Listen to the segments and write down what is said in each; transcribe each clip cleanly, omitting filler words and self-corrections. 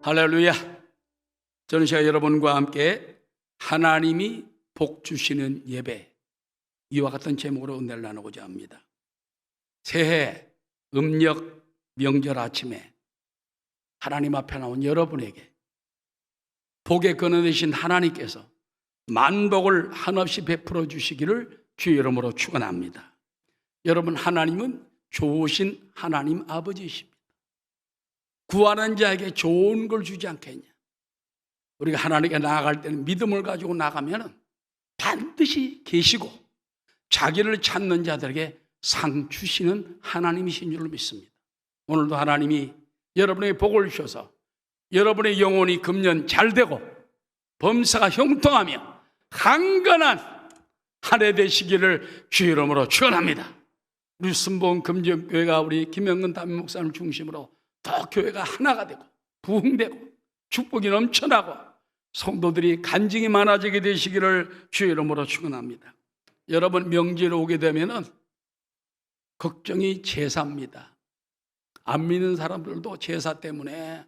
할렐루야. 저는 제가 여러분과 함께 하나님이 복 주시는 예배, 이와 같은 제목으로 은혜를 나누고자 합니다. 새해 음력 명절 아침에 하나님 앞에 나온 여러분에게 복의 근원 되신 하나님께서 만복을 한없이 베풀어 주시기를 주의 이름으로 축원합니다. 여러분, 하나님은 좋으신 하나님 아버지이십니다. 구하는 자에게 좋은 걸 주지 않겠냐. 우리가 하나님께 나아갈 때는 믿음을 가지고 나가면 반드시 계시고 자기를 찾는 자들에게 상 주시는 하나님이신 줄로 믿습니다. 오늘도 하나님이 여러분에게 복을 주셔서 여러분의 영혼이 금년 잘 되고 범사가 형통하며 강건한 한 해 되시기를 주의 이름으로 축원합니다. 우리 순복음 금정교회가 우리 김영근 담임 목사님을 중심으로 더 교회가 하나가 되고 부흥되고 축복이 넘쳐나고 성도들이 간증이 많아지게 되시기를 주의 이름으로 축원합니다. 여러분, 명절에 오게 되면은 걱정이 제사입니다. 안 믿는 사람들도 제사 때문에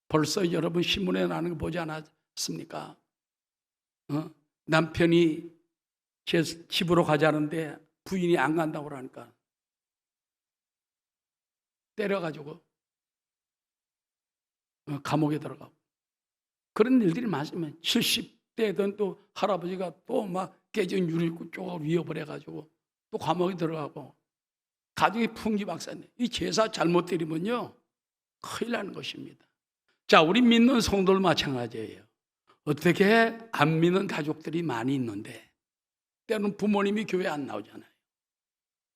벌써 여러분 신문에 나는 거 보지 않았습니까? 남편이 제 집으로 가자는데 부인이 안 간다고 그러니까 때려가지고 감옥에 들어가고 그런 일들이 많으면 70대든 또 할아버지가 또 막 깨진 유리구 쪽으로 위협을 또 감옥에 들어가고 가족이 풍기박산돼. 이 제사 잘못 드리면요 큰일 나는 것입니다. 자, 우리 믿는 성도들 마찬가지예요. 어떻게 안 믿는 가족들이 많이 있는데 때로는 부모님이 교회 안 나오잖아요.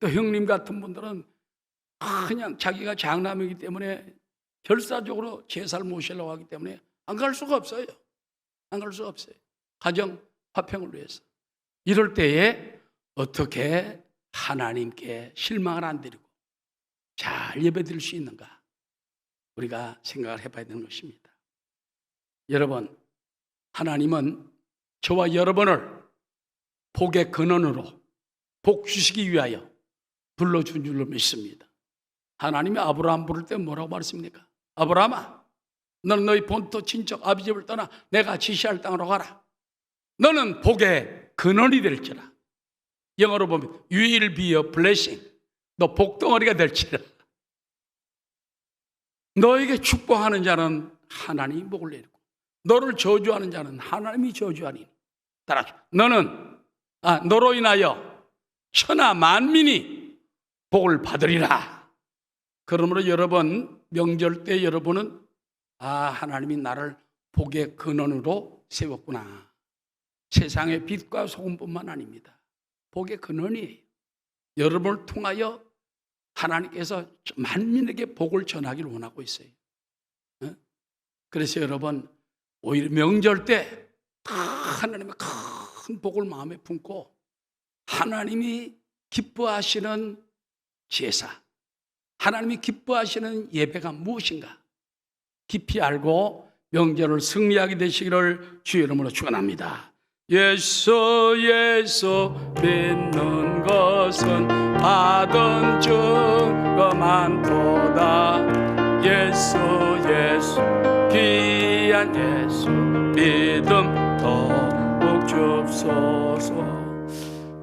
또 형님 같은 분들은 그냥 자기가 장남이기 때문에 결사적으로 제사를 모시려고 하기 때문에 안 갈 수가 없어요. 안 갈 수가 없어요. 가정 화평을 위해서. 이럴 때에 어떻게 하나님께 실망을 안 드리고 잘 예배드릴 수 있는가, 우리가 생각을 해봐야 되는 것입니다. 여러분, 하나님은 저와 여러분을 복의 근원으로 복 주시기 위하여 불러준 줄로 믿습니다. 하나님이 아브라함 부를 때 뭐라고 말했습니까? 아브라함아, 너는 너희 본토 친척 아비 집을 떠나 내가 지시할 땅으로 가라. 너는 복의 근원이 될지라. 영어로 보면 You will be a blessing. 너 복덩어리가 될지라. 너에게 축복하는 자는 하나님이 복을 내리고 너를 저주하는 자는 하나님이 저주하니. 따라서 너로 인하여 천하 만민이 복을 받으리라. 그러므로 여러분, 명절 때 여러분은 하나님이 나를 복의 근원으로 세웠구나. 세상의 빛과 소금뿐만 아닙니다. 복의 근원이에요. 여러분을 통하여 하나님께서 만민에게 복을 전하기를 원하고 있어요. 그래서 여러분, 오히려 명절 때 하나님의 큰 복을 마음에 품고 하나님이 기뻐하시는 제사, 하나님이 기뻐하시는 예배가 무엇인가 깊이 알고 명절을 승리하게 되시기를 주의 이름으로 축원합니다. 예수 믿는 것은 받은 증거 많도다. 예수 귀한 예수 믿음 더욱 줍소서.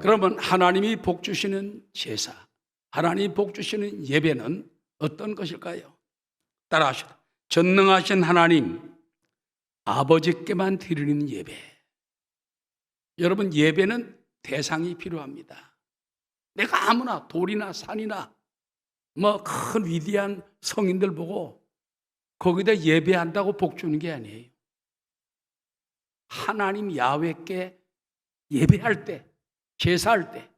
그러면 하나님이 복 주시는 제사, 하나님이 복 주시는 예배는 어떤 것일까요? 따라하시다. 전능하신 하나님 아버지께만 드리는 예배. 여러분, 예배는 대상이 필요합니다. 내가 아무나 돌이나 산이나 큰 위대한 성인들 보고 거기다 예배한다고 복 주는 게 아니에요. 하나님 야훼께 예배할 때, 제사할 때,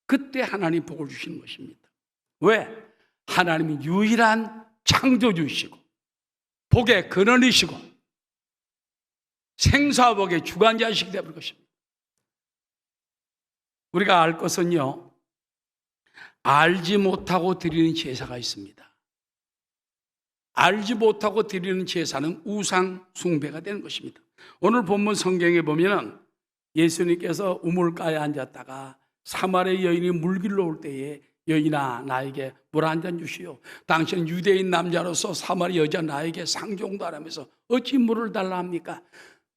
그때 하나님 복을 주시는 것입니다. 왜? 하나님이 유일한 창조주이시고 복의 근원이시고 생사와 복의 주관자이시기 때문에 것입니다. 우리가 알 것은요, 알지 못하고 드리는 제사가 있습니다. 알지 못하고 드리는 제사는 우상 숭배가 되는 것입니다. 오늘 본문 성경에 보면 예수님께서 우물가에 앉았다가 사마리아 여인이 물 길러 올 때에 여인아 나에게 물 한 잔 주시오. 당신은 유대인 남자로서 사마리 여자 나에게 상종도 안 하면서 어찌 물을 달라 합니까?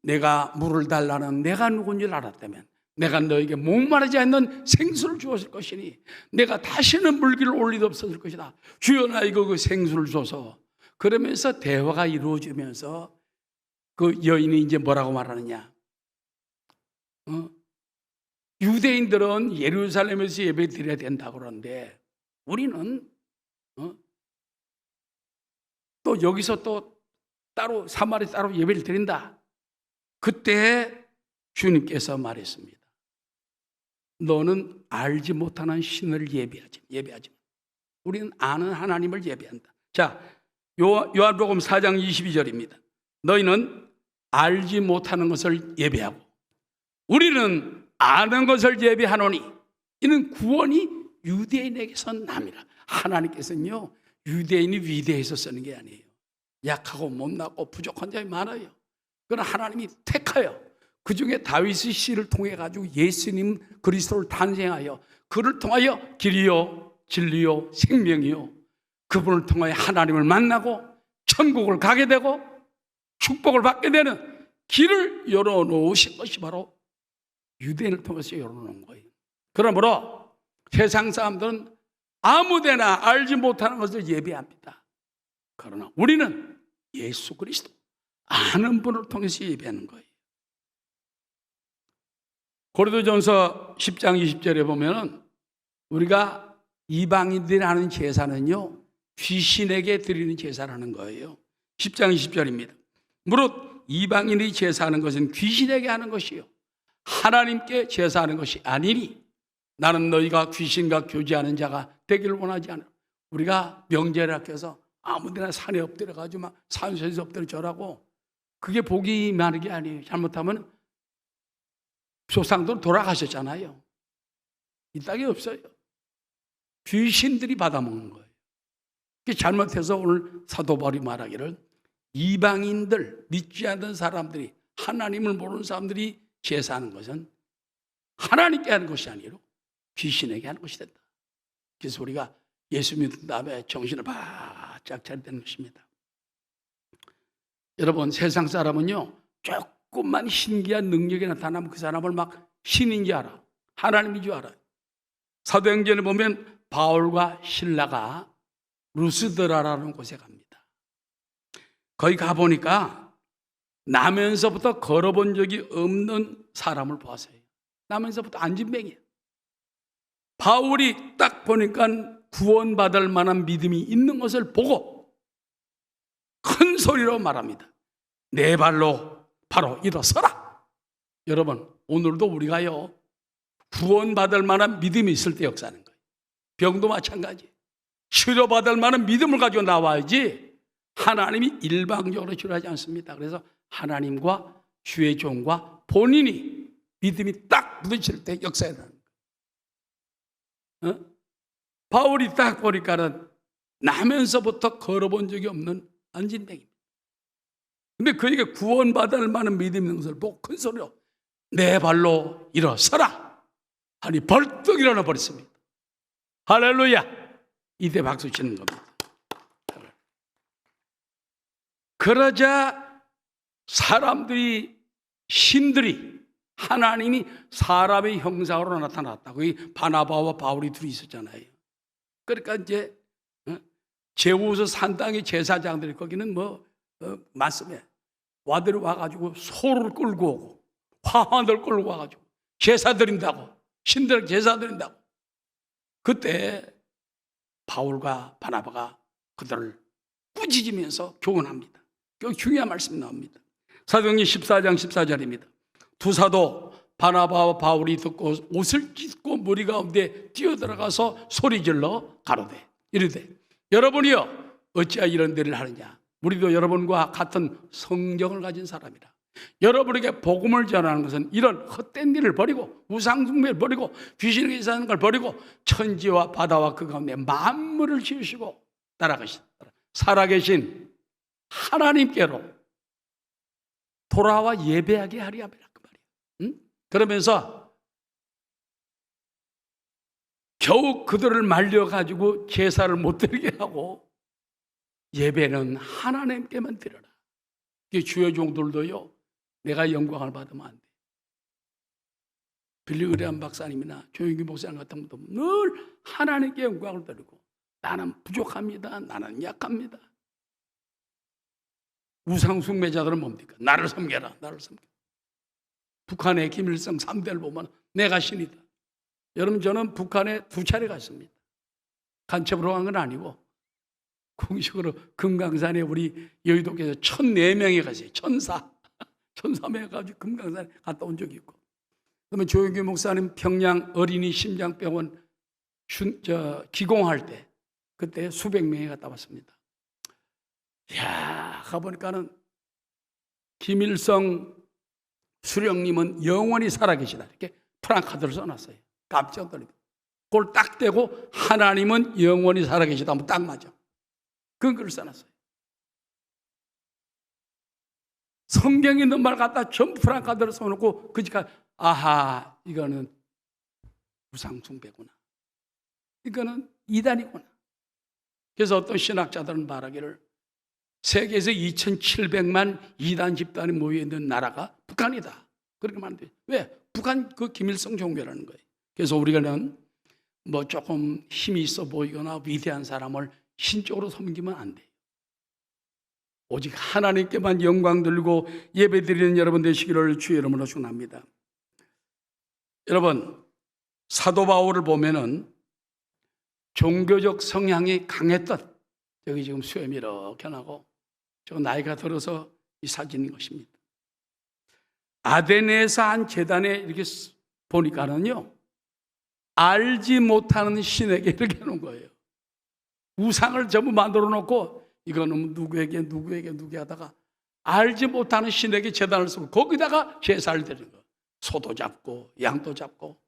내가 물을 달라는 내가 누군 줄 알았다면 내가 너에게 목마르지 않는 생수를 주었을 것이니 내가 다시는 물기를 올 일 없었을 것이다. 주여 나에게 그 생수를 줘서. 그러면서 대화가 이루어지면서 그 여인이 이제 뭐라고 말하느냐. 유대인들은 예루살렘에서 예배 드려야 된다고 그러는데 우리는 또 여기서 또 따로 사마리 따로 예배를 드린다. 그때 주님께서 말했습니다. 너는 알지 못하는 신을 예배하지. 우리는 아는 하나님을 예배한다. 자, 요한복음 4장 22절입니다. 너희는 알지 못하는 것을 예배하고 우리는 아는 것을 예배하노니 이는 구원이 유대인에게서 남이라. 하나님께서는요 유대인이 위대해서 쓰는 게 아니에요. 약하고 못났고 부족한 자이 많아요. 그러나 하나님이 택하여 그 중에 다윗의 씨를 통해 가지고 예수님 그리스도를 탄생하여 그를 통하여 길이요 진리요 생명이요 그분을 통하여 하나님을 만나고 천국을 가게 되고 축복을 받게 되는 길을 열어놓으신 것이 바로 유대인을 통해서 열어놓은 거예요. 그러므로 세상 사람들은 아무데나 알지 못하는 것을 예배합니다. 그러나 우리는 예수 그리스도 아는 분을 통해서 예배하는 거예요. 고린도전서 10장 20절에 보면은 우리가 이방인들이 하는 제사는요 귀신에게 드리는 제사라는 거예요. 10장 20절입니다. 무릇 이방인이 제사하는 것은 귀신에게 하는 것이요 하나님께 제사하는 것이 아니니 나는 너희가 귀신과 교제하는 자가 되기를 원하지 않아. 우리가 명제를 아껴서 아무데나 산에 엎드려가지고 막 산수에서 엎드려 절하고 그게 복이 많은 게 아니에요. 잘못하면 조상들 돌아가셨잖아요. 이 땅에 없어요. 귀신들이 받아먹는 거예요. 잘못해서 오늘 사도 바울이 말하기를 이방인들 믿지 않는 사람들이 하나님을 모르는 사람들이 제사하는 것은 하나님께 하는 것이 아니라 귀신에게 하는 것이 된다. 그래서 우리가 예수 믿은 다음에 정신을 바짝 차려야 되는 것입니다. 여러분 세상 사람은요 조금만 신기한 능력이 나타나면 그 사람을 막 신인 줄 알아. 하나님인 줄 알아요. 사도행전에 보면 바울과 실라가 루스드라라는 곳에 갑니다. 거기 가보니까 나면서부터 걸어본 적이 없는 사람을 보았어요. 나면서부터 안진뱅이에요. 바울이 딱 보니까 구원받을 만한 믿음이 있는 것을 보고 큰 소리로 말합니다. 내 발로 바로 일어서라. 여러분 오늘도 우리가요 구원받을 만한 믿음이 있을 때 역사하는 거예요. 병도 마찬가지. 치료받을 만한 믿음을 가지고 나와야지 하나님이 일방적으로 치료하지 않습니다. 그래서 하나님과 주의 종과 본인이 믿음이 딱 부딪힐 때 역사하는 거예요. 바울이 딱 보니까는 나면서부터 걸어본 적이 없는 안진뱅입니다. 근데 그에게 구원받을 만한 믿음 있는 것을 보고 큰 소리로 내 발로 일어서라 하니 벌떡 일어나 버렸습니다. 할렐루야. 이때 박수 치는 겁니다. 그러자 사람들이 신들이 하나님이 사람의 형상으로 나타났다. 거기 바나바와 바울이 둘이 있었잖아요. 그러니까 이제 제우스 산당의 제사장들이 거기는 말씀에 와들이 와가지고 소를 끌고 오고 화환을 끌고 와가지고 제사 드린다고 신들 제사 드린다고. 그때 바울과 바나바가 그들을 꾸짖으면서 교훈합니다. 중요한 말씀이 나옵니다. 사도행전 14장 14절입니다. 두 사도 바나바와 바울이 듣고 옷을 찢고 무리 가운데 뛰어들어가서 소리질러 가로되 이르되 여러분이여 어찌하여 이런 데를 하느냐. 우리도 여러분과 같은 성경을 가진 사람이라. 여러분에게 복음을 전하는 것은 이런 헛된 일을 버리고 우상숭배를 버리고 귀신에게 사는 걸 버리고 천지와 바다와 그 가운데 만물을 지으시고 따라가신 살아계신 하나님께로 돌아와 예배하게 하리 함이라 그 말이에요. 그러면서 겨우 그들을 말려가지고 제사를 못 드리게 하고 예배는 하나님께만 드려라. 주의 종들도요, 내가 영광을 받으면 안 돼. 빌리 그레함 박사님이나 조영기 목사님 같은 분도 늘 하나님께 영광을 드리고, 나는 부족합니다, 나는 약합니다. 우상 숭배자들은 뭡니까? 나를 섬겨라, 나를 섬겨. 북한의 김일성 3대를 보면 내가 신이다. 여러분, 저는 북한에 2차례 갔습니다. 간첩으로 간 건 아니고 공식으로 금강산에 우리 여의도께서 1,004명이 갔어요. 천사명 가지고 금강산에 갔다 온 적이 있고, 그러면 조영규 목사님 평양 어린이 심장병원 기공할 때 그때 수백 명이 갔다 왔습니다. 이야, 가보니까는 김일성 수령님은 영원히 살아계시다, 이렇게 프랑카드를 써놨어요. 깜짝 놀랍니다. 그걸 딱 대고 하나님은 영원히 살아계시다 하면 딱 맞아. 그런 글을 써놨어요. 성경에 있는 말 갖다 전부 프랑카드를 써놓고 그 집까지, 아하, 이거는 우상숭배구나, 이거는 이단이구나. 그래서 어떤 신학자들은 말하기를 세계에서 2,700만 이단 집단이 모여있는 나라가 북한이다, 그렇게 말하는데, 왜? 북한 그 김일성 종교라는 거예요. 그래서 우리는 뭐 조금 힘이 있어 보이거나 위대한 사람을 신적으로 섬기면 안 돼요. 오직 하나님께만 영광 돌리고 예배 드리는 여러분 되시기를 주의 이름으로 축원합니다. 여러분, 사도 바울을 보면은 종교적 성향이 강했던, 여기 지금 수염이 이렇게 나고 저 나이가 들어서 이 사진인 것입니다. 아테네에서 한 제단에 이렇게 보니까는요, 알지 못하는 신에게 이렇게 해놓은 거예요. 우상을 전부 만들어 놓고 이거는 누구에게 하다가 알지 못하는 신에게 제단을 쓰고 거기다가 제사를 드리는 거예요. 소도 잡고 양도 잡고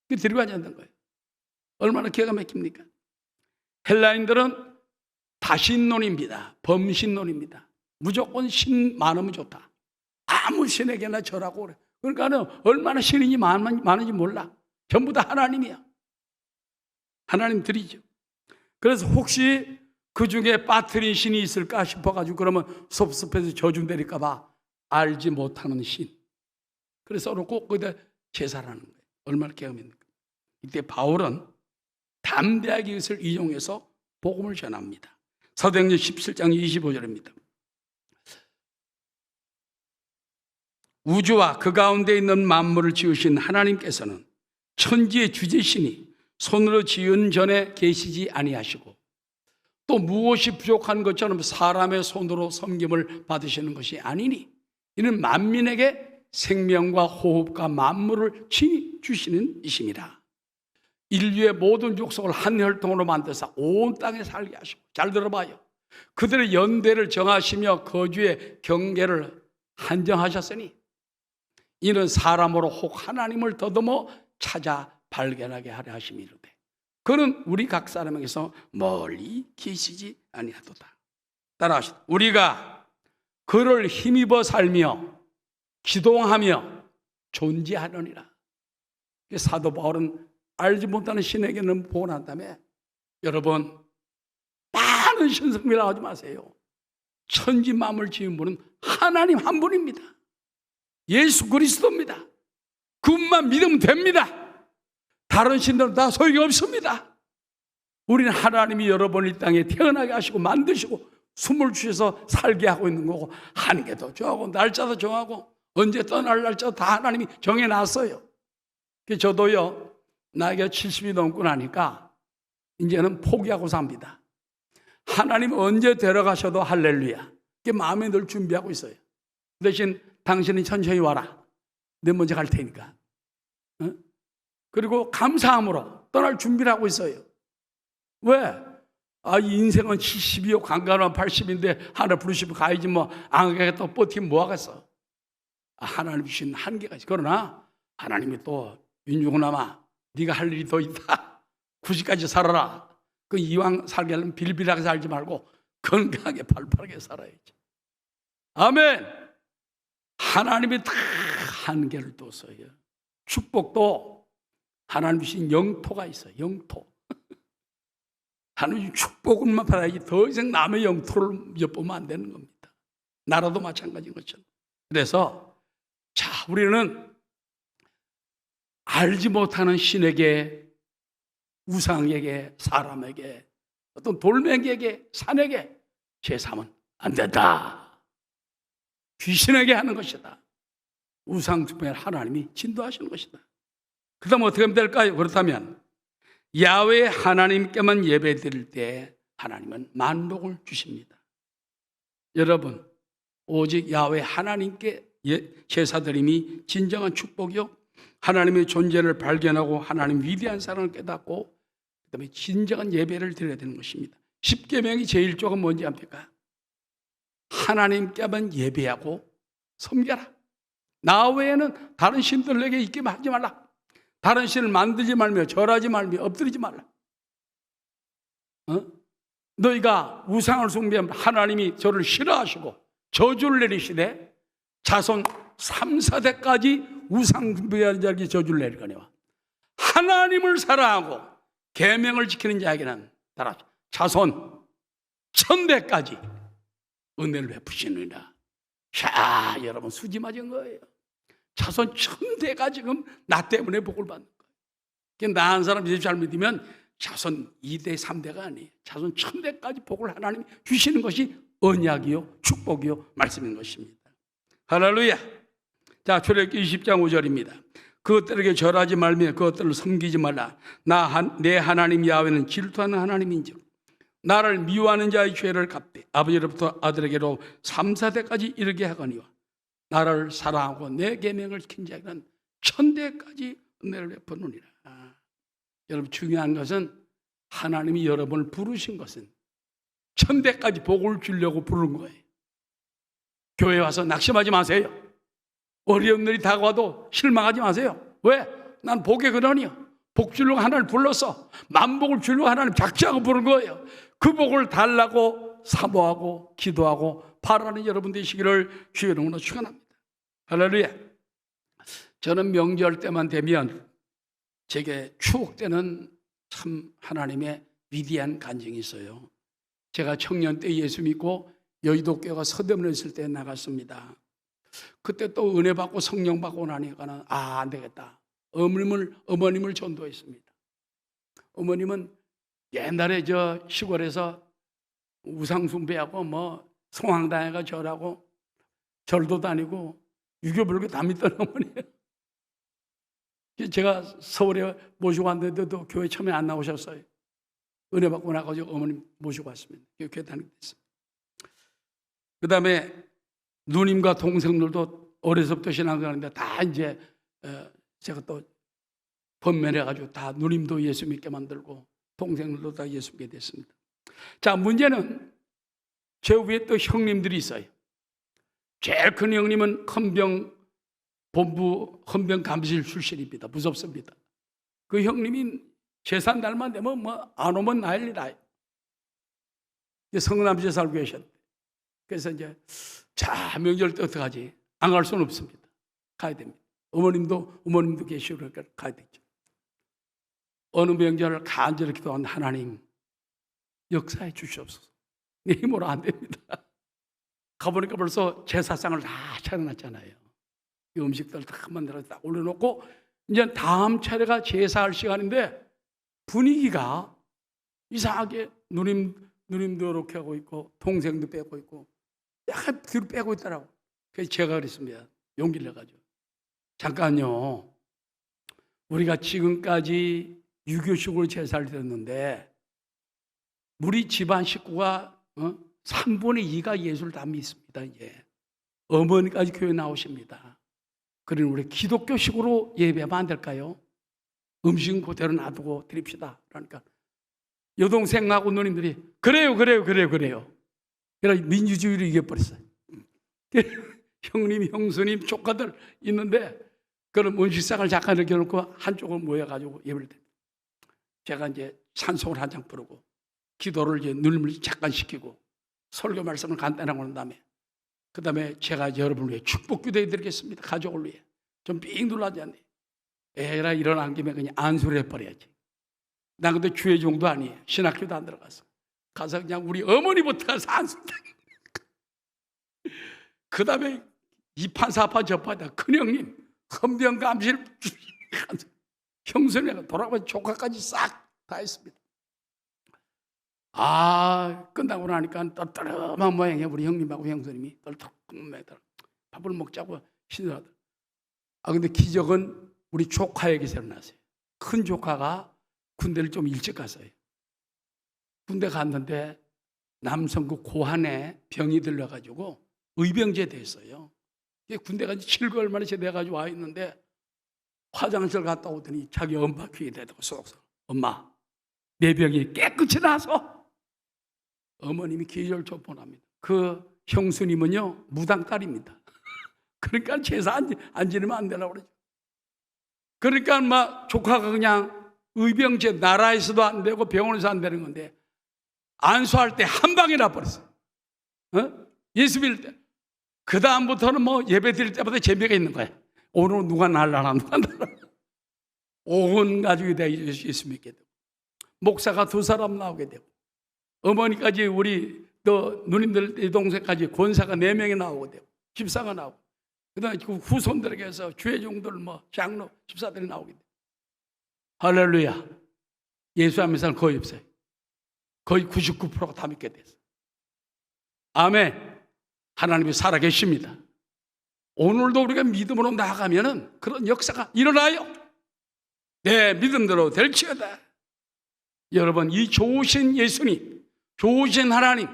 드리고 앉는 거예요. 얼마나 기가 막힙니까? 헬라인들은 다신론입니다. 범신론입니다. 무조건 신 많으면 좋다. 아무 신에게나 절하고 그래. 그러니까는 얼마나 신이 많은지 몰라. 전부 다 하나님이야. 하나님 드리죠. 그래서 혹시 그 중에 빠뜨린 신이 있을까 싶어가지고 그러면 섭섭해서 저주 내릴까 봐 알지 못하는 신. 그래서 꼭 거기다 제사를 하는 거예요. 얼마나 개엄입니까? 이때 바울은 담대하게 이것을 이용해서 복음을 전합니다. 사도행전 17장 25절입니다. 우주와 그 가운데 있는 만물을 지으신 하나님께서는 천지의 주제신이 손으로 지은 전에 계시지 아니하시고 또 무엇이 부족한 것처럼 사람의 손으로 섬김을 받으시는 것이 아니니 이는 만민에게 생명과 호흡과 만물을 친히 주시는 이심이라. 인류의 모든 족속을 한 혈통으로 만드사 온 땅에 살게 하시고, 잘 들어봐요, 그들의 연대를 정하시며 거주의 경계를 한정하셨으니 이는 사람으로 혹 하나님을 더듬어 찾아 발견하게 하려 하심이로되 그는 우리 각 사람에게서 멀리 계시지 아니하도다. 따라하시다. 우리가 그를 힘입어 살며 기동하며 존재하느니라. 사도 바울은 알지 못하는 신에게는 보호한 다음에, 여러분, 많은 신성미라 하지 마세요. 천지 만물 지은 분은 하나님 한 분입니다. 예수 그리스도입니다. 그분만 믿으면 됩니다. 다른 신들은 다 소용이 없습니다. 우리는 하나님이 여러분 이 땅에 태어나게 하시고 만드시고 숨을 주셔서 살게 하고 있는 거고, 하는 게 더 좋아하고 날짜도 정하고 언제 떠날 날짜도 다 하나님이 정해놨어요. 저도요, 나이가 70이 넘고 나니까 이제는 포기하고 삽니다. 하나님 언제 데려가셔도 할렐루야, 그게 마음에 늘 준비하고 있어요. 대신 당신은 천천히 와라, 내 먼저 갈 테니까. 그리고 감사함으로 떠날 준비를 하고 있어요. 왜? 이 인생은 70이요 관광은 80인데 하나 부르시면 가야지, 뭐 안 가겠다 버티면 뭐 하겠어. 하나님 주신 한계가 있어. 그러나 하나님이 또 윤중훈아마 네가 할 일이 더 있다. 90까지 살아라. 그 이왕 살게 하려면 빌빌하게 살지 말고 건강하게 팔팔하게 살아야지. 아멘. 하나님이 다 한계를 뒀어요. 축복도 하나님 주신 영토가 있어요. 영토. 하나님 축복을만 받아야지 더 이상 남의 영토를 엿보면 안 되는 겁니다. 나라도 마찬가지인 것처럼. 그래서 자, 우리는 알지 못하는 신에게, 우상에게, 사람에게, 어떤 돌멩이에게, 산에게 제삼은 안 된다. 귀신에게 하는 것이다. 우상 숭배를 하나님이 진도하시는 것이다. 그 다음 어떻게 하면 될까요? 그렇다면 야훼 하나님께만 예배드릴 때 하나님은 만복을 주십니다. 여러분, 오직 야훼 하나님께 제사드림이 진정한 축복이요, 하나님의 존재를 발견하고 하나님 위대한 사랑을 깨닫고 그다음에 진정한 예배를 드려야 되는 것입니다. 십계명이 제1조가 뭔지 압니까? 하나님께만 예배하고 섬겨라. 나 외에는 다른 신들에게 있게 하지 말라. 다른 신을 만들지 말며 절하지 말며 엎드리지 말라. 너희가 우상을 숭배하면 하나님이 저를 싫어하시고 저주를 내리시되 자손 3, 4대까지 우상 숭배하는 자에게 저주를 내릴 거니와 하나님을 사랑하고 계명을 지키는 자에게는 따라 자손 1000대까지 은혜를 베푸시느니라. 자, 여러분 수지 맞은 거예요. 자손 1000대가 지금 나 때문에 복을 받는 거예요. 나 한 사람 예수 잘 믿으면 자손 2대, 3대가 아니에요. 자손 1000대까지 복을 하나님이 주시는 것이 언약이요, 축복이요, 말씀인 것입니다. 할렐루야. 자, 출애굽기 20장 5절입니다. 그것들에게 절하지 말며 그것들을 섬기지 말라. 내 하나님 야훼는 질투하는 하나님인즉 나를 미워하는 자의 죄를 갚되 아버지로부터 아들에게로 3, 4대까지 이르게 하거니와 나를 사랑하고 내 계명을 지킨 자에게는 1000대까지 은혜를 베푸느니라. 여러분, 중요한 것은 하나님이 여러분을 부르신 것은 1000대까지 복을 주려고 부른 거예요. 교회 와서 낙심하지 마세요. 어려운 일이 다가와도 실망하지 마세요. 왜? 난 복의 근원이요. 복 주려고 하나님 불렀어. 만복을 주려고 하나님 작정하고 부른 거예요. 그 복을 달라고 사모하고 기도하고 바라는 여러분 되시기를 주의 이름으로 축원합니다. 할렐루야. 저는 명절 때만 되면 제게 추억되는 참 하나님의 위대한 간증이 있어요. 제가 청년 때 예수 믿고 여의도 교회가 서대문에 있을 때 나갔습니다. 그때 또 은혜 받고 성령 받고 나니까는 안 되겠다. 어머님을 전도했습니다. 어머님은 옛날에 저 시골에서 우상숭배하고 뭐 성황당회가 절하고 절도 다니고 유교불교 다 믿던 어머니예요. 제가 서울에 모시고 왔는데도 교회 처음에 안 나오셨어요. 은혜 받고 나가지고 어머님 모시고 왔습니다. 교회 다니게 됐습니다. 그 다음에 누님과 동생들도 어려서부터 신앙생활하는데 다 이제 제가 또 번면해가지고 다 누님도 예수 믿게 만들고 동생들도 다 예수 믿게 됐습니다. 자, 문제는 제 위에 또 형님들이 있어요. 제일 큰 형님은 헌병본부 헌병감실 출신입니다. 무섭습니다. 그 형님이 제산 날만 되면 안 오면 난리나요. 성남시에 살고 계셨는데 그래서 이제 자, 명절 때 어떡하지? 안 갈 수는 없습니다. 가야 됩니다. 어머님도 계시고 그러니까 가야 되죠. 어느 명절을 간절히 기도한 하나님 역사해 주시옵소서. 내 힘으로 안 됩니다. 가보니까 벌써 제사상을 다 차려놨잖아요. 이 음식들 다 만들어서 딱 올려놓고 이제 다음 차례가 제사할 시간인데 분위기가 이상하게 누님도 이렇게 하고 있고 동생도 빼고 있고 약간 뒤로 빼고 있더라고. 그래서 제가 그랬습니다. 용기를 내가지고 잠깐요. 우리가 지금까지 유교식으로 제사를 드렸는데 우리 집안 식구가 3분의 2가 예수를 다 믿습니다. 이제 어머니까지 교회 나오십니다. 그러니 우리 기독교식으로 예배하면 안 될까요? 음식은 그대로 놔두고 드립시다. 그러니까 여동생하고 누님들이 그래요. 그래서 민주주의를 이겨버렸어요. 형님, 형수님, 조카들 있는데 그런 음식상을 잠깐 이렇게 놓고 한쪽을 모여가지고 예배를 드립니다. 제가 이제 찬송을 한 장 부르고 기도를 이제 누님을 잠깐 시키고 설교 말씀을 간단하게 한 다음에 그 다음에 제가 여러분을 위해 축복 기도해 드리겠습니다. 가족을 위해. 좀 삥 눌러지 않네. 에라 일어난 김에 그냥 안수를 해버려야지. 난 근데 주의 종도 아니에요. 신학교도 안 들어갔어. 가서 그냥 우리 어머니부터 가서 안수. 그 다음에 이판 사판 저판다. 큰형님 헌병감시를 형수네가 돌아가서 조카까지 싹 다 했습니다. 끝나고 나니까 떨떠름한 모양이에요. 우리 형님하고 형수님이 떨떠름한 밥을 먹자고 시들하더라고요. 근데 기적은 우리 조카에게서 일어났어요. 큰 조카가 군대를 좀 일찍 갔어요. 군대 갔는데 남성국 고환에 병이 들려가지고 의병제 됐어요. 군대 가지 7개월 만에 제대해가지고 와 있는데 화장실 갔다 오더니 자기 엄마 귀에 대고 쏙쏙 엄마 내 병이 깨끗이 나서 어머님이 기절초폰합니다. 그 형수님은요 무당딸입니다. 그러니까 제사 안 지내면 안 되라고 그러죠. 그러니까 막 조카가 그냥 의병제 나라에서도 안 되고 병원에서 안 되는 건데 안수할 때 한 방에 나버렸어요. 예수 믿을 때. 그 다음부터는 뭐 예배 드릴 때마다 재미가 있는 거야. 오늘 누가 날라나 누가 날라나. 온 가족이 다 예수 믿게 되고 목사가 2사람 나오게 되고 어머니까지 우리 또 누님들 동생까지 권사가 4명이 나오게 되고 집사가 나오고 그다음에 그 후손들에게서 주의 종들 뭐 장로 집사들이 나오게 되고 할렐루야. 예수 안 믿는 사람 거의 없어요. 거의 99%가 다 믿게 됐어요. 아멘. 하나님이 살아계십니다. 오늘도 우리가 믿음으로 나아가면은 그런 역사가 일어나요. 내 믿음대로 될지어다. 여러분 이 좋으신 예수님, 좋으신 하나님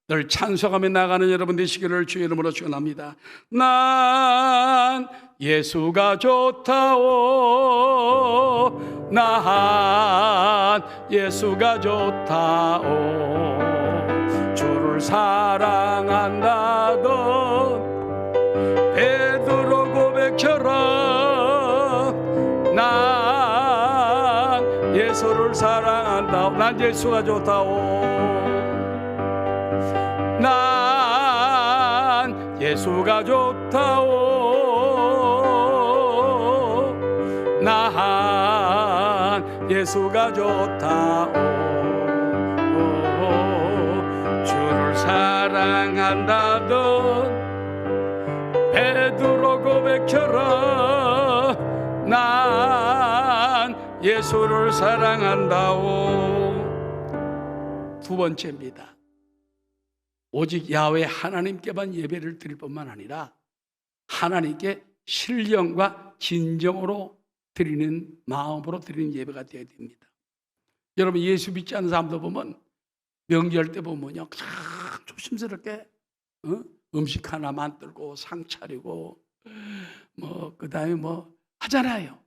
늘 찬송하며 나가는 여러분 되시기를 주의 이름으로 축원합니다. 난 예수가 좋다오. 난 예수가 좋다오. 주를 사랑한다던 베드로 고백처럼 난 예수를 사랑한다. 난 예수가 좋다오. 난 예수가 좋다오. 난 예수가 좋다오. 주를 사랑한다던 베드로 고백처럼 난 예수를 사랑한다오. 두 번째입니다. 오직 야훼 하나님께만 예배를 드릴 뿐만 아니라 하나님께 신령과 진정으로 드리는 마음으로 드리는 예배가 되어야 됩니다. 여러분 예수 믿지 않는 사람들 보면 명절 때 보면요 조심스럽게 음식 하나 만들고 상 차리고 뭐 그다음에 뭐 하잖아요.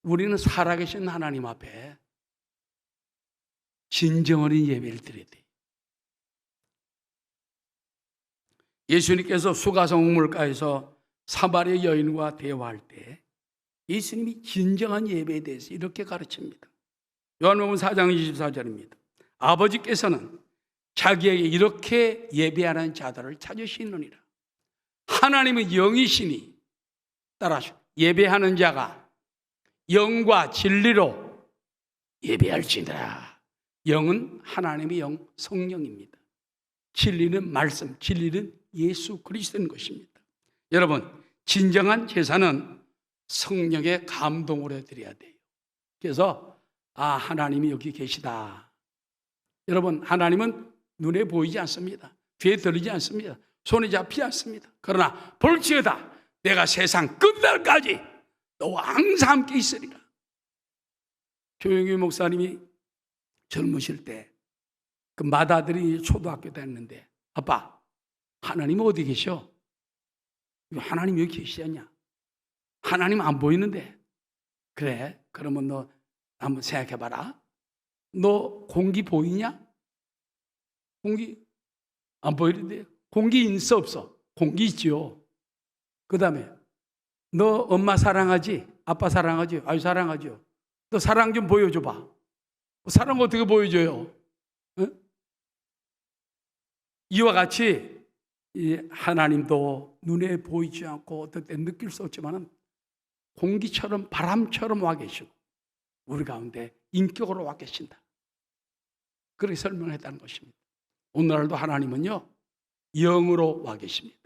우리는 살아계신 하나님 앞에 진정 어린 예배를 드려야 돼요. 예수님께서 수가성 우물가에서 사마리아 여인과 대화할 때 예수님이 진정한 예배에 대해서 이렇게 가르칩니다. 요한복음 4장 24절입니다. 아버지께서는 자기에게 이렇게 예배하는 자들을 찾으시느니라. 하나님은 영이시니 따라하시오. 예배하는 자가 영과 진리로 예배할지니라. 영은 하나님의 영 성령입니다. 진리는 말씀, 진리는 예수 그리스도인 것입니다. 여러분 진정한 제사는 성령의 감동으로 드려야 돼요. 그래서 하나님이 여기 계시다. 여러분 하나님은 눈에 보이지 않습니다. 귀에 들리지 않습니다. 손에 잡히지 않습니다. 그러나 볼지어다 내가 세상 끝날까지 너와 항상 함께 있으리라. 조영규 목사님이 젊으실 때 그 맏아들이 초등학교 다녔는데 아빠 하나님 어디 계셔? 하나님 여기 계시지 않냐? 하나님 안 보이는데. 그래 그러면 너 한번 생각해봐라. 너 공기 보이냐? 공기 안 보이는데. 공기 있어 없어? 공기 있죠. 그 다음에 너 엄마 사랑하지? 아빠 사랑하지? 아유 사랑하죠. 너 사랑 좀 보여줘봐. 사랑 어떻게 보여줘요? 응? 이와 같이 이 하나님도 눈에 보이지 않고 어떨 때 느낄 수 없지만 공기처럼 바람처럼 와 계시고 우리 가운데 인격으로 와 계신다. 그렇게 설명했다는 것입니다. 오늘날도 하나님은요, 영으로 와 계십니다.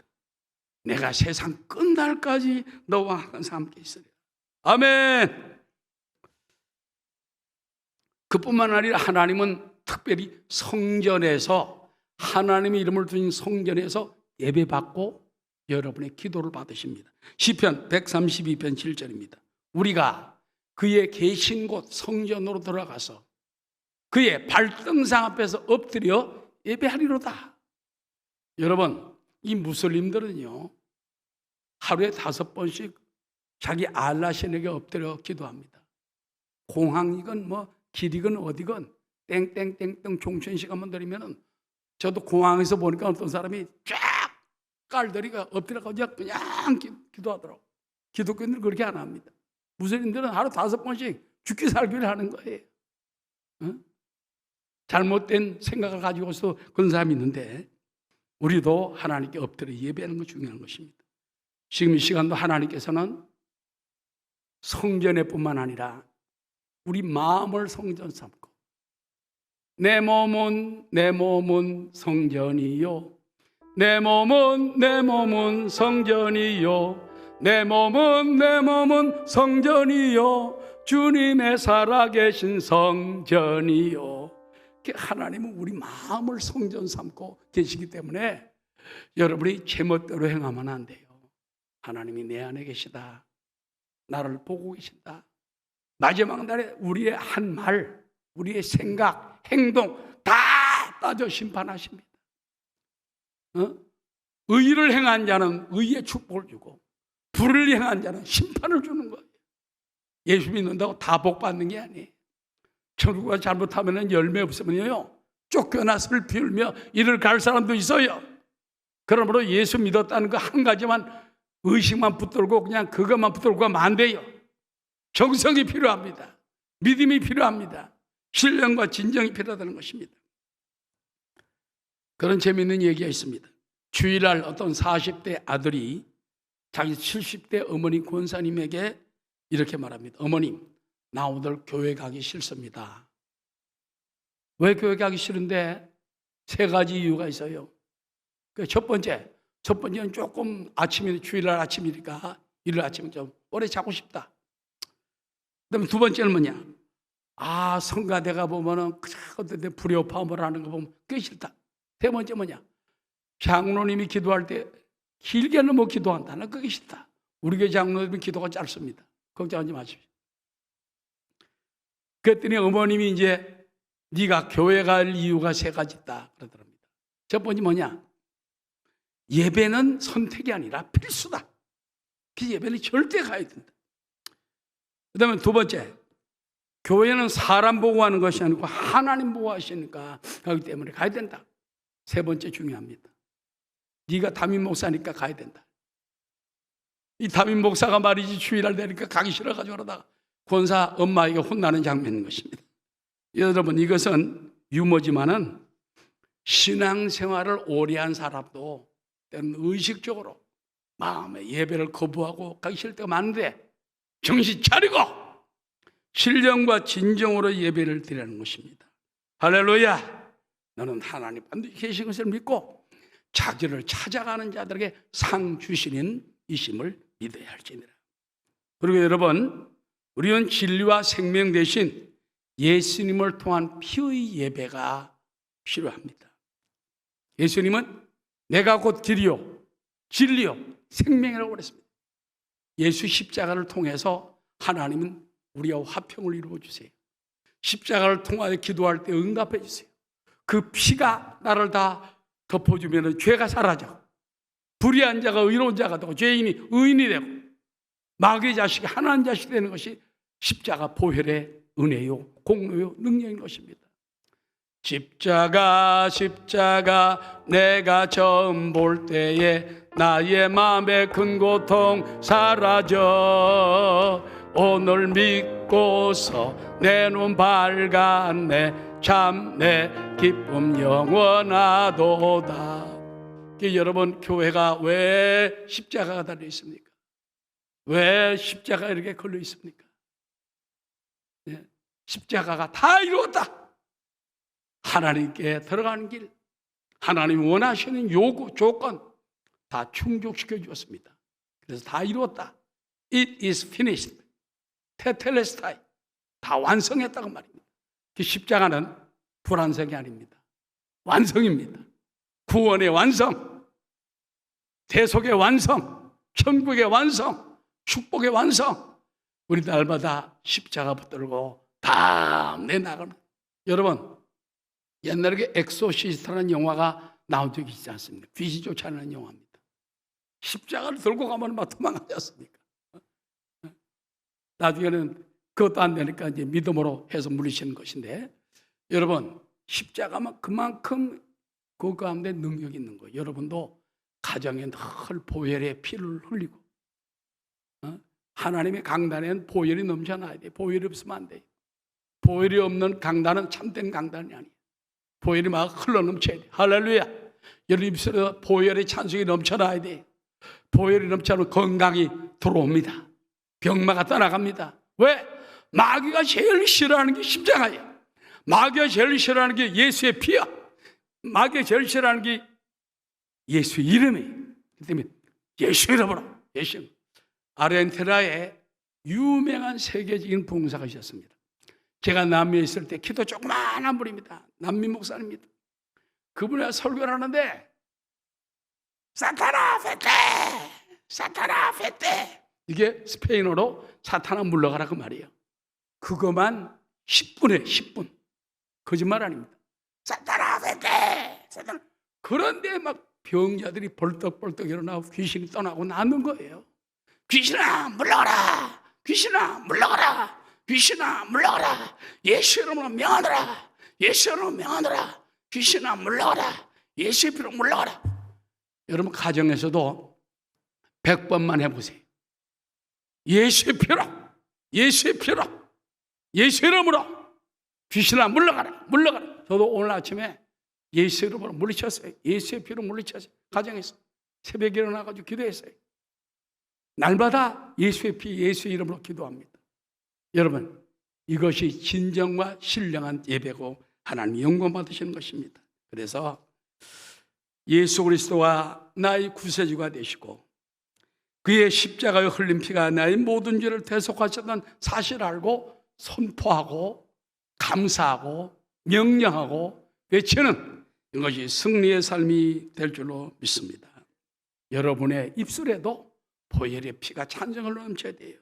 내가 세상 끝날까지 너와 항상 함께 있으리라. 아멘. 그뿐만 아니라 하나님은 특별히 성전에서, 하나님의 이름을 두신 성전에서 예배받고 여러분의 기도를 받으십니다. 시편 132편 7절입니다. 우리가 그의 계신 곳 성전으로 들어가서 그의 발등상 앞에서 엎드려 예배하리로다. 여러분, 이 무슬림들은요, 하루에 5번씩 자기 알라신에게 엎드려 기도합니다. 공항이건 뭐 길이건 어디건 땡땡땡땡 종천 시간만 들이면은, 저도 공항에서 보니까 어떤 사람이 쫙 깔들이가 엎드려가지고 그냥 기도하더라고. 기독교인들은 그렇게 안 합니다. 무슬림들은 하루 5번씩 죽기 살기를 하는 거예요. 응? 잘못된 생각을 가지고서 그런 사람이 있는데, 우리도 하나님께 엎드려 예배하는 거 중요한 것입니다. 지금 이 시간도 하나님께서는 성전에 뿐만 아니라 우리 마음을 성전 삼고, 내 몸은 성전이요, 내 몸은 성전이요, 내 몸은 성전이요, 주님의 살아계신 성전이요. 하나님은 우리 마음을 성전 삼고 계시기 때문에 여러분이 제멋대로 행하면 안 돼요. 하나님이 내 안에 계시다, 나를 보고 계신다. 마지막 날에 우리의 한 말, 우리의 생각, 행동 다 따져 심판하십니다. 의를 행한 자는 의의 축복을 주고, 불을 행한 자는 심판을 주는 거예요. 예수 믿는다고 다 복 받는 게 아니에요. 천국과 잘못하면 열매 없으면요, 쫓겨나서를 비울며 이를 갈 사람도 있어요. 그러므로 예수 믿었다는 거 한 가지만 의식만 붙들고 그냥 그것만 붙들고 가면 안 돼요. 정성이 필요합니다. 믿음이 필요합니다. 신령과 진정이 필요하다는 것입니다. 그런 재미있는 얘기가 있습니다. 주일날 어떤 40대 아들이 자기 70대 어머니 권사님에게 이렇게 말합니다. 어머님, 나 오늘 교회 가기 싫습니다. 왜 교회 가기 싫은데? 3가지 이유가 있어요. 첫 번째는 조금 주일날 아침이니까 일요일 아침은 좀 오래 자고 싶다. 그다음에 2번째는 뭐냐? 성가대가 보면은 그때 불협화음을 하는 거 보면 그게 싫다. 3번째 뭐냐? 장로님이 기도할 때 길게는 못 기도한다. 나 그게 싫다. 우리 교회 장로님은 기도가 짧습니다. 걱정하지 마십시오. 그랬더니 어머님이 이제 네가 교회 갈 이유가 3가지 있다 그러더랍니다. 첫 번째 뭐냐? 예배는 선택이 아니라 필수다. 그 예배는 절대 가야 된다. 그 다음에 2번째, 교회는 사람 보고 하는 것이 아니고 하나님 보고 하시니까 가기 때문에 가야 된다. 3번째 중요합니다. 네가 담임 목사니까 가야 된다. 이 담임 목사가 말이지 주일날 되니까 가기 싫어가지고 그러다가 권사 엄마에게 혼나는 장면인 것입니다. 여러분, 이것은 유머지만은 신앙생활을 오래 한 사람도 때는 의식적으로 마음의 예배를 거부하고 가기 싫을 때가 많은데, 정신 차리고 신령과 진정으로 예배를 드리는 것입니다. 할렐루야. 너는 하나님 반드시 계신 것을 믿고 자기를 찾아가는 자들에게 상 주시는 이심을 믿어야 할지니라. 그리고 여러분, 우리는 진리와 생명 대신 예수님을 통한 피의 예배가 필요합니다. 예수님은 내가 곧 길이요 진리요 생명이라고 그랬습니다. 예수 십자가를 통해서 하나님은 우리와 화평을 이루어 주세요. 십자가를 통하여 기도할 때 응답해 주세요. 그 피가 나를 다 덮어주면 죄가 사라져, 불의한 자가 의로운 자가 되고 죄인이 의인이 되고 마귀의 자식이 하나님 자식이 되는 것이 십자가 보혈의 은혜요 공로요 능력인 것입니다. 십자가 내가 처음 볼 때에 나의 마음의 큰 고통 사라져, 오늘 믿고서 내 눈 밝았네, 참 내 기쁨 영원하도다. 여러분, 교회가 왜 십자가가 달려 있습니까? 왜 십자가에 이렇게 걸려 있습니까? 예, 십자가가 다 이루었다. 하나님께 들어가는 길, 하나님 원하시는 요구, 조건 다 충족시켜 주었습니다. 그래서 다 이루었다. It is finished. 테텔레스타이. 다 완성했다고 말입니다. 그 십자가는 불완성이 아닙니다. 완성입니다. 구원의 완성, 대속의 완성, 천국의 완성, 축복의 완성. 우리 날마다 십자가 붙들고 다 내나가는. 여러분, 옛날에 엑소시스트라는 영화가 나온 적이 있지 않습니까? 귀신 쫓아내는 영화입니다. 십자가를 들고 가면 막 도망가지 않습니까? 나중에는 그것도 안 되니까 이제 믿음으로 해서 물리치는 것인데, 여러분, 십자가만 그만큼 그 가운데 능력이 있는 거예요. 여러분도 가정에 늘 보혈의 피를 흘리고, 하나님의 강단에는 보혈이 넘쳐나야 돼. 보혈이 없으면 안 돼. 보혈이 없는 강단은 참된 강단이 아니에요. 보혈이 막 흘러넘쳐야 돼. 할렐루야. 여러분 입술에 보혈의 찬송이 넘쳐나야 돼. 보혈이 넘쳐나면 건강이 들어옵니다. 병마가 떠나갑니다. 왜? 마귀가 제일 싫어하는 게 십자가예요. 마귀가 제일 싫어하는 게 예수의 피야. 마귀가 제일 싫어하는 게 예수의 이름이에요. 그 때문에 예수 이름으로, 예수 이름. 아르헨티나에 유명한 세계적인 봉사가 있었습니다. 제가 남미에 있을 때 키도 조그마한 분입니다. 남미 목사입니다. 그분이 설교를 하는데 사타나 페테, 사타나 페테, 이게 스페인어로 사탄아 물러가라 그 말이에요. 그것만 10분에 10분. 거짓말 아닙니다. 사타나 페테, 사타나. 그런데 막 병자들이 벌떡벌떡 일어나고 귀신이 떠나고 나는 거예요. 귀신아 물러가라, 귀신아 물러가라, 귀신아 물러가라, 예수 이름으로 명하노라, 예수 이름으로 명하노라, 귀신아 물러가라, 예수의 피로 물러가라. 여러분 가정에서도 100번만 해보세요. 예수의 피로, 예수의 피로, 예수 이름으로 귀신아 물러가라, 물러가라. 저도 오늘 아침에 예수 이름으로 물리쳤어요. 예수의 피로 물리쳤어요. 가정에서 새벽에 일어나가지고 기도했어요. 날마다 예수의 피, 예수의 이름으로 기도합니다. 여러분, 이것이 진정과 신령한 예배고 하나님 영광 받으시는 것입니다. 그래서 예수 그리스도가 나의 구세주가 되시고 그의 십자가의 흘린 피가 나의 모든 죄를 대속하셨다는 사실을 알고 선포하고 감사하고 명령하고 외치는 이것이 승리의 삶이 될 줄로 믿습니다. 여러분의 입술에도 보혈의 피가 찬정을 넘쳐야 돼요.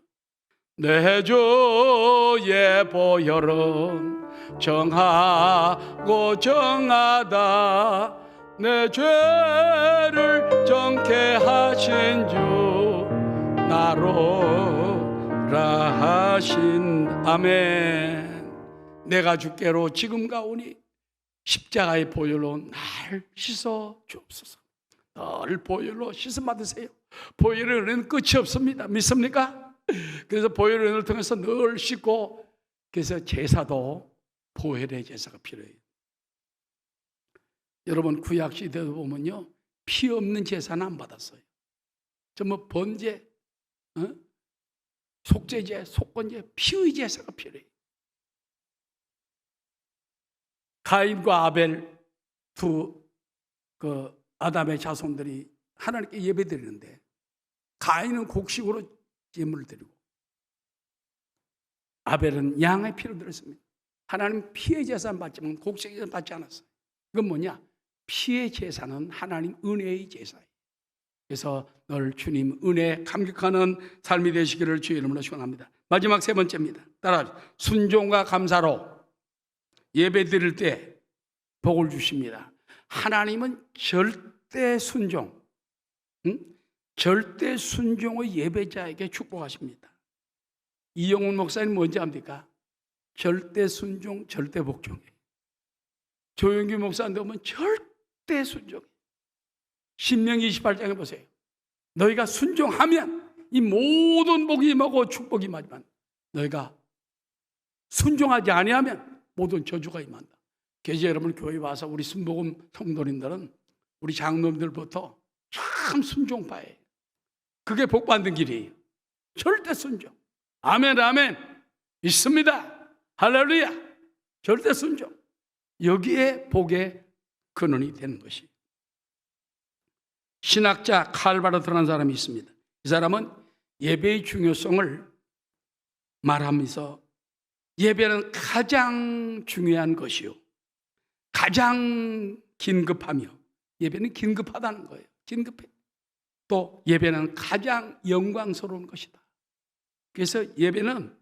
내 주의 보혈은 정하고 정하다. 내 죄를 정케 하신 주 나로라 하신. 아멘. 내가 주께로 지금 가오니 십자가의 보혈로 날 씻어 주옵소서. 늘 보혈로 씻음 받으세요. 보혈의 은혜는 끝이 없습니다. 믿습니까? 그래서 보혈의 은혜를 통해서 늘 씻고, 그래서 제사도 보혈의 제사가 필요해요. 여러분 구약 시대도 보면요, 피 없는 제사는 안 받았어요. 전부 번제, 속죄제, 속건제, 피의 제사가 필요해요. 가인과 아벨 두 아담의 자손들이 하나님께 예배드리는데 가인은 곡식으로 제물을 드리고 아벨은 양의 피를 드렸습니다. 하나님 피의 제사는 받지만 곡식의 제사는 받지 않았어요. 이건 뭐냐? 피의 제사는 하나님 은혜의 제사예요. 그래서 늘 주님 은혜 감격하는 삶이 되시기를 주의 이름으로 축원합니다. 마지막 세 번째입니다. 따라 순종과 감사로 예배 드릴 때 복을 주십니다. 하나님은 절대 순종, 절대 순종의 예배자에게 축복하십니다. 이영훈 목사님 뭔지 압니까? 절대 순종, 절대 복종이에요. 조영규 목사님도 보면 절대 순종. 신명기 28장에 보세요. 너희가 순종하면 이 모든 복이 임하고 축복이 임하지만 너희가 순종하지 아니하면 모든 저주가 임한다. 그래서 여러분 교회 와서 우리 순복음 성도님들은 우리 장로님들부터 참 순종파예요. 그게 복 받는 길이에요. 절대 순종. 아멘, 아멘. 있습니다. 할렐루야. 절대 순종. 여기에 복의 근원이 되는 것이. 신학자 칼바르트라는 사람이 있습니다. 이 사람은 예배의 중요성을 말하면서 예배는 가장 중요한 것이요, 가장 긴급하며, 예배는 긴급하다는 거예요. 긴급해. 또 예배는 가장 영광스러운 것이다. 그래서 예배는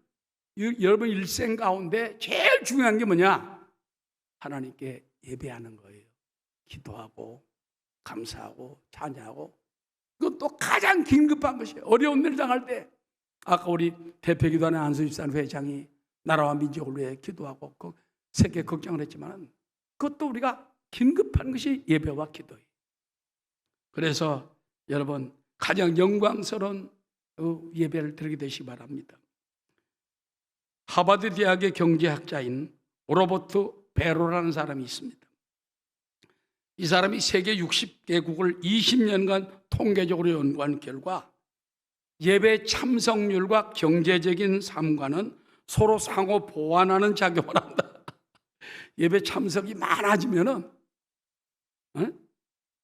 여러분 일생 가운데 제일 중요한 게 뭐냐? 하나님께 예배하는 거예요. 기도하고 감사하고 찬양하고. 그것도 가장 긴급한 것이에요. 어려운 일 당할 때, 아까 우리 대표기도하는 안수집산 회장이 나라와 민족을 위해 기도하고 그 세계 걱정을 했지만, 그것도 우리가 긴급한 것이 예배와 기도예요. 그래서 여러분 가장 영광스러운 예배를 드리게 되시기 바랍니다. 하버드 대학의 경제학자인 로버트 베로라는 사람이 있습니다. 이 사람이 세계 60개국을 20년간 통계적으로 연구한 결과 예배 참석률과 경제적인 삶과는 서로 상호 보완하는 작용을 한다. 예배 참석이 많아지면은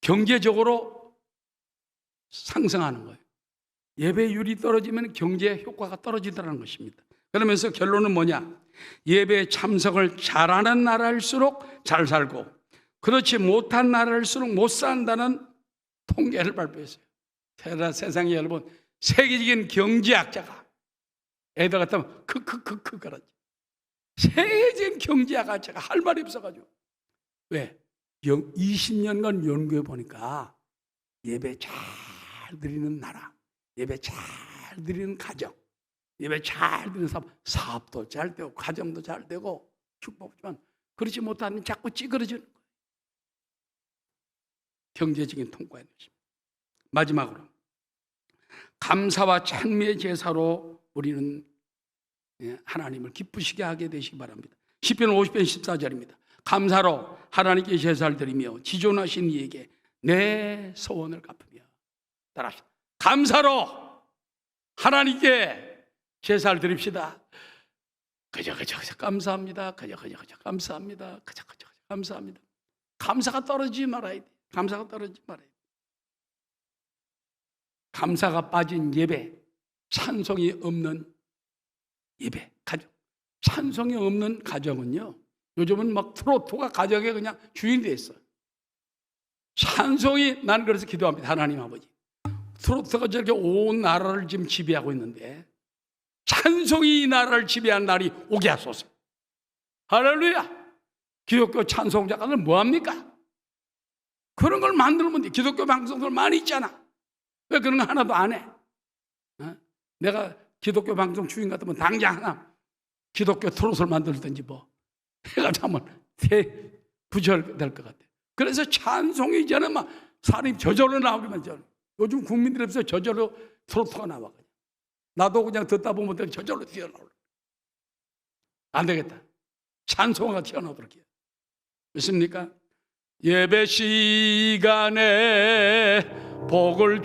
경제적으로 상승하는 거예요. 예배율이 떨어지면 경제 효과가 떨어지더라는 것입니다. 그러면서 결론은 뭐냐? 예배 참석을 잘하는 나라일수록 잘 살고, 그렇지 못한 나라일수록 못 산다는 통계를 발표했어요. 세상에 여러분, 세계적인 경제학자가 애들 같으면 크크크크 그러지. 세계적인 경제학자가 할 말이 없어가지고. 왜? 20년간 연구해 보니까 예배 잘 드리는 나라, 예배 잘 드리는 가정, 예배 잘 드리는 사업도 잘 되고 가정도 잘 되고 축복지만, 그렇지 못하면 자꾸 찌그러지는 거예요. 경제적인 통과인 것입니다. 마지막으로 감사와 찬미의 제사로 우리는 하나님을 기쁘시게 하게 되시기 바랍니다. 시편 50편 14절입니다. 감사로 하나님께 제사를 드리며 지존하신 이에게 내 소원을 갚으며. 따라합시다. 감사로 하나님께 제사를 드립시다. 그저 감사합니다. 그저 감사합니다. 그저 감사합니다. 감사가 떨어지지 말아야 돼. 감사가 떨어지지 말아야 돼. 감사가 빠진 예배, 찬송이 없는 예배, 가정. 찬송이 없는 가정은요, 요즘은 막 트로트가 가정에 그냥 주인이 돼 있어요. 찬송이, 나는 그래서 기도합니다. 하나님 아버지, 트로트가 저렇게 온 나라를 지금 지배하고 있는데 찬송이 이 나라를 지배한 날이 오게 하소서. 할렐루야. 기독교 찬송 작가들 뭐합니까? 그런 걸 만들면 돼. 기독교 방송들 많이 있잖아. 왜 그런 거 하나도 안 해? 내가 기독교 방송 주인 같으면 당장 하나 기독교 트롯을 만들든지 뭐 해가지고 하면 부절될 것 같아. 그래서 찬송이 이제는 막 사람이 저절로 나오기만 전. 요즘 국민들 앞에서 저절로 트로트가 나와. 나도 그냥 듣다 보면 저절로 튀어나올. 안 되겠다. 찬송가 튀어나오도록 해요. 믿습니까? 예배 시간에 복을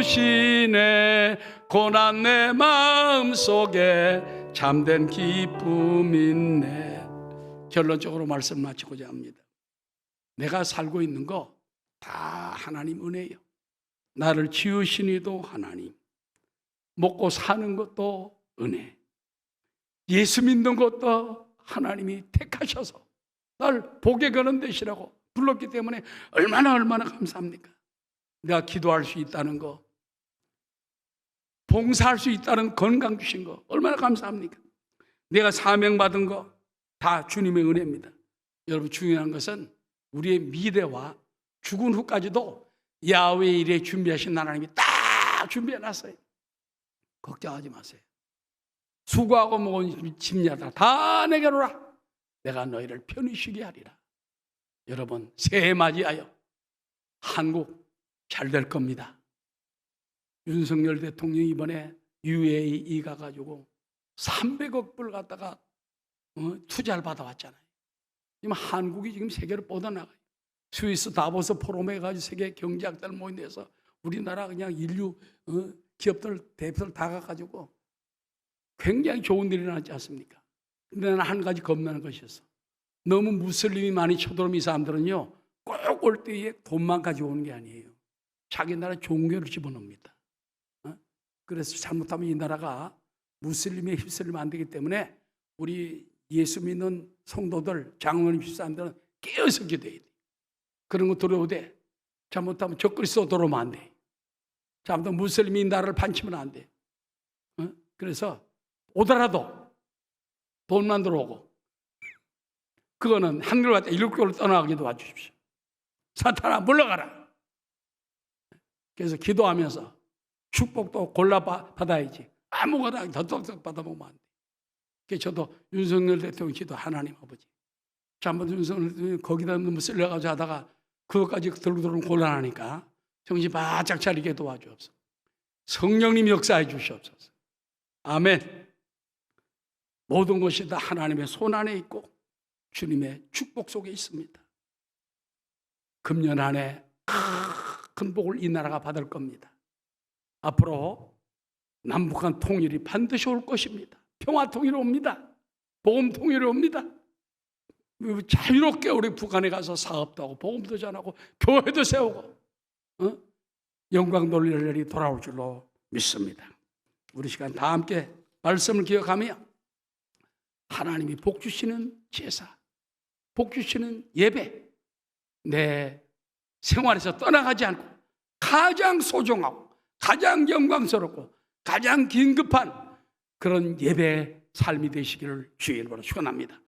주시네. 고난 내 마음속에 참된 기쁨 있네. 결론적으로 말씀 마치고자 합니다. 내가 살고 있는 거 다 하나님 은혜예요. 나를 지으신 이도 하나님, 먹고 사는 것도 은혜, 예수 믿는 것도 하나님이 택하셔서 날 복에 거는 되시라고 불렀기 때문에 얼마나 감사합니까? 내가 기도할 수 있다는 거, 봉사할 수 있다는 건강 주신 거 얼마나 감사합니까? 내가 사명받은 거 다 주님의 은혜입니다. 여러분, 중요한 것은 우리의 미래와 죽은 후까지도 야훼의 일에 준비하신 하나님이 딱 준비해놨어요. 걱정하지 마세요. 수고하고 먹은 짐야들아 다 내게로 오라. 내가 너희를 편히 쉬게 하리라. 여러분, 새해 맞이하여 한국 잘 될 겁니다. 윤석열 대통령이 이번에 UAE 가가지고 300억 불 갖다가 투자를 받아왔잖아요. 지금 한국이 지금 세계로 뻗어나가요. 스위스 다보스 포럼에 가지고 세계 경제학자들 모인 데서 우리나라 그냥 인류 기업들, 대표들 다 가가지고 굉장히 좋은 일이 일어나지 않습니까? 근데 나는 한 가지 겁나는 것이 있어. 너무 무슬림이 많이 쳐들어오면 이 사람들은요, 꼭 올 때에 돈만 가지고 오는 게 아니에요. 자기 나라 종교를 집어넣습니다. 그래서 잘못하면 이 나라가 무슬림에 휩쓸리면 안 되기 때문에 우리 예수 믿는 성도들, 장로님 집사님들은 깨어서 기도해야 돼. 그런 거 들어오되 잘못하면 적그리스도 들어오면 안 돼. 잘못하면 무슬림이 이 나라를 반치면 안 돼. 그래서 오더라도 돈만 들어오고 그거는 하늘을 왔다 일국교를 떠나가게 도와주십시오. 사탄아 물러가라. 그래서 기도하면서 축복도 골라 받아야지. 아무거나 덜떡 받아보면 안 돼. 그래서 저도 윤석열 대통령 기도 하나님 아버지. 잘못 윤석열 대통령 거기다 너무 쓸려가지고 하다가 그것까지 들고 들어오면 곤란하니까 정신 바짝 차리게 도와주옵소서. 성령님 역사해 주시옵소서. 아멘. 모든 것이 다 하나님의 손 안에 있고 주님의 축복 속에 있습니다. 금년 안에 큰 복을 이 나라가 받을 겁니다. 앞으로 남북한 통일이 반드시 올 것입니다. 평화 통일이 옵니다. 복음 통일이 옵니다. 자유롭게 우리 북한에 가서 사업도 하고 복음도 전하고 교회도 세우고 영광 돌릴 날이 돌아올 줄로 믿습니다. 우리 시간 다 함께 말씀을 기억하며 하나님이 복 주시는 제사, 복 주시는 예배, 내 생활에서 떠나가지 않고 가장 소중하고 가장 영광스럽고 가장 긴급한 그런 예배 삶이 되시기를 주의 이름으로 축원합니다.